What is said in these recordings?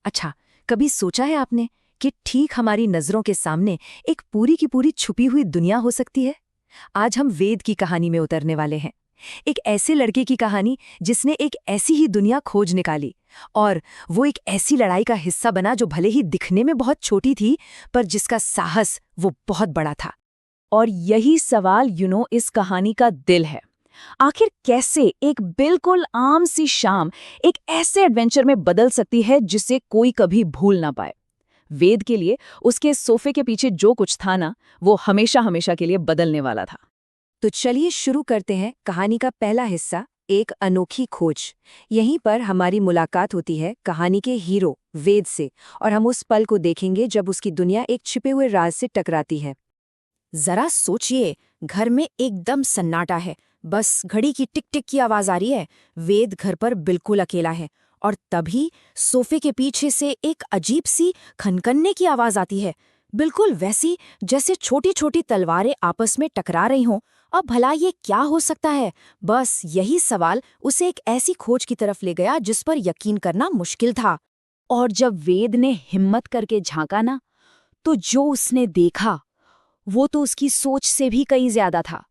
अच्छा, कभी सोचा है आपने कि ठीक हमारी नजरों के सामने एक पूरी की पूरी छुपी हुई दुनिया हो सकती है? आज हम वेद की कहानी में उतरने वाले हैं। एक ऐसे लड़के की कहानी जिसने एक ऐसी ही दुनिया खोज निकाली, और वो एक ऐसी लड़ाई का हिस्सा बना जो भले ही दिखने में बहुत छोटी थी, पर जिसका साहस वो बहुत बड़ा था। और यही सवाल इस कहानी का दिल है। आखिर कैसे एक बिल्कुल आम सी शाम एक ऐसे एडवेंचर में बदल सकती है जिसे कोई कभी भूल ना पाए। वेद के लिए उसके सोफे के पीछे जो कुछ था ना, वो हमेशा हमेशा के लिए बदलने वाला था। तो चलिए शुरू करते हैं कहानी का पहला हिस्सा, एक अनोखी खोज। यहीं पर हमारी मुलाकात होती है कहानी के हीरो वेद से, और हम उस पल को देखेंगे जब उसकी दुनिया एक छिपे हुए राज से टकराती है। जरा सोचिए, घर में एकदम सन्नाटा है, बस घड़ी की टिक टिक की आवाज आ रही है। वेद घर पर बिल्कुल अकेला है, और तभी सोफे के पीछे से एक अजीब सी खनखनने की आवाज आती है, बिल्कुल वैसी जैसे छोटी छोटी तलवारें आपस में टकरा रही हों। अब भला ये क्या हो सकता है? बस यही सवाल उसे एक ऐसी खोज की तरफ ले गया जिस पर यकीन करना मुश्किल था। और जब वेद ने हिम्मत करके झांका ना, तो जो उसने देखा वो तो उसकी सोच से भी कहीं ज्यादा था।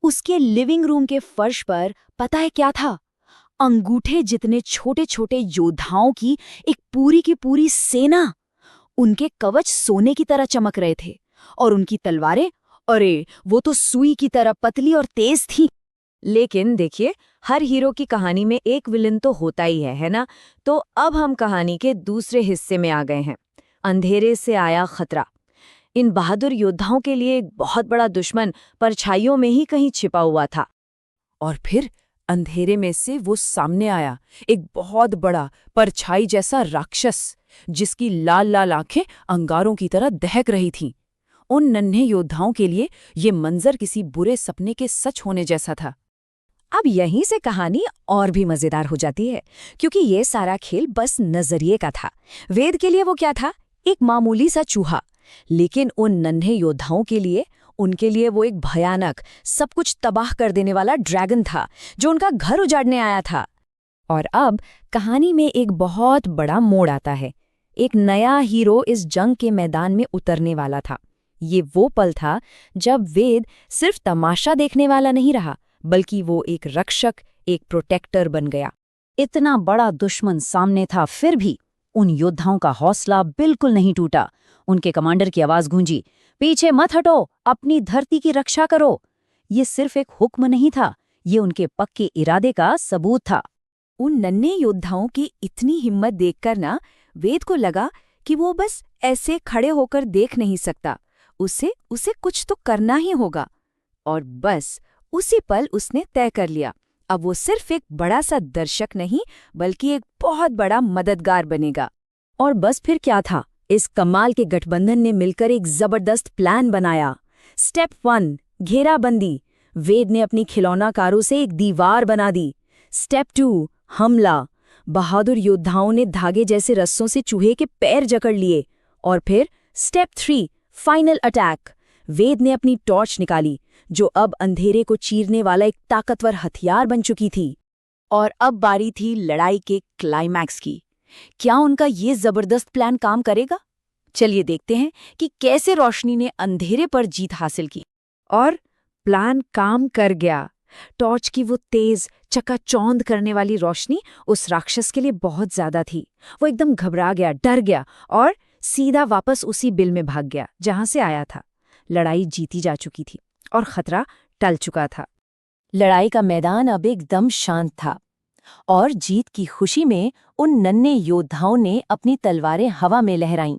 उसके लिविंग रूम के फर्श पर पता है क्या था? अंगूठे जितने छोटे छोटे योद्धाओं की एक पूरी की पूरी सेना। उनके कवच सोने की तरह चमक रहे थे, और उनकी तलवारें, अरे वो तो सुई की तरह पतली और तेज थी। लेकिन देखिए, हर हीरो की कहानी में एक विलन तो होता ही है ना? तो अब हम कहानी के दूसरे हिस्से में आ गए हैं। अंधेरे से आया खतरा। इन बहादुर योद्धाओं के लिए एक बहुत बड़ा दुश्मन परछाइयों में ही कहीं छिपा हुआ था। और फिर अंधेरे में से वो सामने आया, एक बहुत बड़ा परछाई जैसा राक्षस, जिसकी लाल लाल आंखें अंगारों की तरह दहक रही थीं। उन नन्हे योद्धाओं के लिए ये मंजर किसी बुरे सपने के सच होने जैसा था। अब यहीं से कहानी और भी मजेदार हो जाती है, क्योंकि ये सारा खेल बस नजरिए का था। वेद के लिए वो क्या था? एक मामूली सा चूहा। लेकिन उन नन्हे योद्धाओं के लिए, उनके लिए वो एक भयानक, सब कुछ तबाह कर देने वाला ड्रैगन था, जो उनका घर उजाड़ने आया था। और अब कहानी में एक बहुत बड़ा मोड़ आता है। एक नया हीरो इस जंग के मैदान में उतरने वाला था। ये वो पल था जब वेद सिर्फ तमाशा देखने वाला नहीं रहा, बल्कि वो एक रक्षक, एक प्रोटेक्टर बन गया। इतना बड़ा दुश्मन सामने था, फिर भी उन योद्धाओं का हौसला बिल्कुल नहीं टूटा। उनके कमांडर की आवाज गूंजी, पीछे मत हटो, अपनी धरती की रक्षा करो। ये सिर्फ एक हुक्म नहीं था, ये उनके पक्के इरादे का सबूत था। उन नन्हे योद्धाओं की इतनी हिम्मत देखकर ना, वेद को लगा कि वो बस ऐसे खड़े होकर देख नहीं सकता, उसे कुछ तो करना ही होगा। और बस उसी पल उसने तय कर लिया, अब वो सिर्फ एक बड़ा सा दर्शक नहीं, बल्कि एक बहुत बड़ा मददगार बनेगा। और बस फिर क्या था? इस कमाल के गठबंधन ने मिलकर एक जबरदस्त प्लान बनाया। स्टेप 1, घेराबंदी। वेद ने अपनी खिलौनाकारों से एक दीवार बना दी। स्टेप 2, हमला। बहादुर योद्धाओं ने धागे जैसे रस्सों से चूहे के पैर जकड़ लिए। और फिर स्टेप 3, फाइनल अटैक। वेद ने अपनी टॉर्च निकाली, जो अब अंधेरे को चीरने वाला एक ताकतवर हथियार बन चुकी थी। और अब बारी थी लड़ाई के क्लाइमैक्स की। क्या उनका ये जबरदस्त प्लान काम करेगा? चलिए देखते हैं कि कैसे रोशनी ने अंधेरे पर जीत हासिल की। और प्लान काम कर गया। टॉर्च की वो तेज, चकाचौंध करने वाली रोशनी उस राक्षस के लिए बहुत ज्यादा थी। वो एकदम घबरा गया, डर गया, और सीधा वापस उसी बिल में भाग गया जहां से आया था। लड़ाई जीती जा चुकी थी और खतरा टल चुका था। लड़ाई का मैदान अब एकदम शांत था, और जीत की खुशी में उन नन्हे योद्धाओं ने अपनी तलवारें हवा में लहराईं।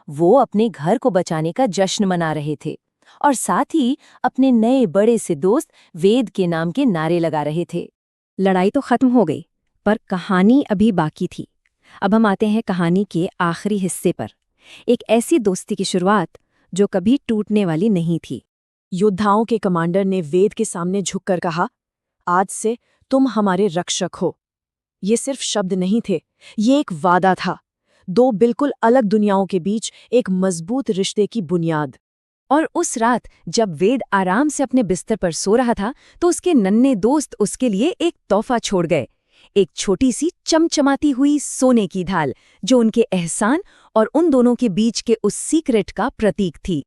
वो अपने घर को बचाने का जश्न मना रहे थे, और साथ ही अपने नए बड़े से दोस्त वेद के नाम के नारे लगा रहे थे। लड़ाई तो खत्म हो गई, पर कहानी अभी बाकी थी। अब हम आते हैं कहानी के आखिरी हिस्से पर, एक ऐसी दोस्ती की शुरुआत जो कभी टूटने वाली नहीं थी। योद्धाओं के कमांडर ने वेद के सामने झुककर कहा, आज से तुम हमारे रक्षक हो। ये सिर्फ शब्द नहीं थे, ये एक वादा था, दो बिल्कुल अलग दुनियाओं के बीच एक मजबूत रिश्ते की बुनियाद। और उस रात जब वेद आराम से अपने बिस्तर पर सो रहा था, तो उसके नन्हे दोस्त उसके लिए एक तोहफा छोड़ गए। एक छोटी सी चमचमाती हुई सोने की ढाल, जो उनके एहसान और उन दोनों के बीच के उस सीक्रेट का प्रतीक थी।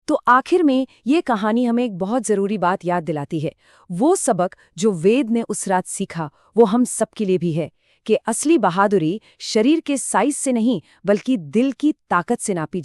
तो आखिर में ये कहानी हमें एक बहुत ज़रूरी बात याद दिलाती है। वो सबक जो वेद ने उस रात सीखा, वो हम सबके लिए भी है कि असली बहादुरी शरीर के साइज से नहीं, बल्कि दिल की ताकत से नापी जाती है।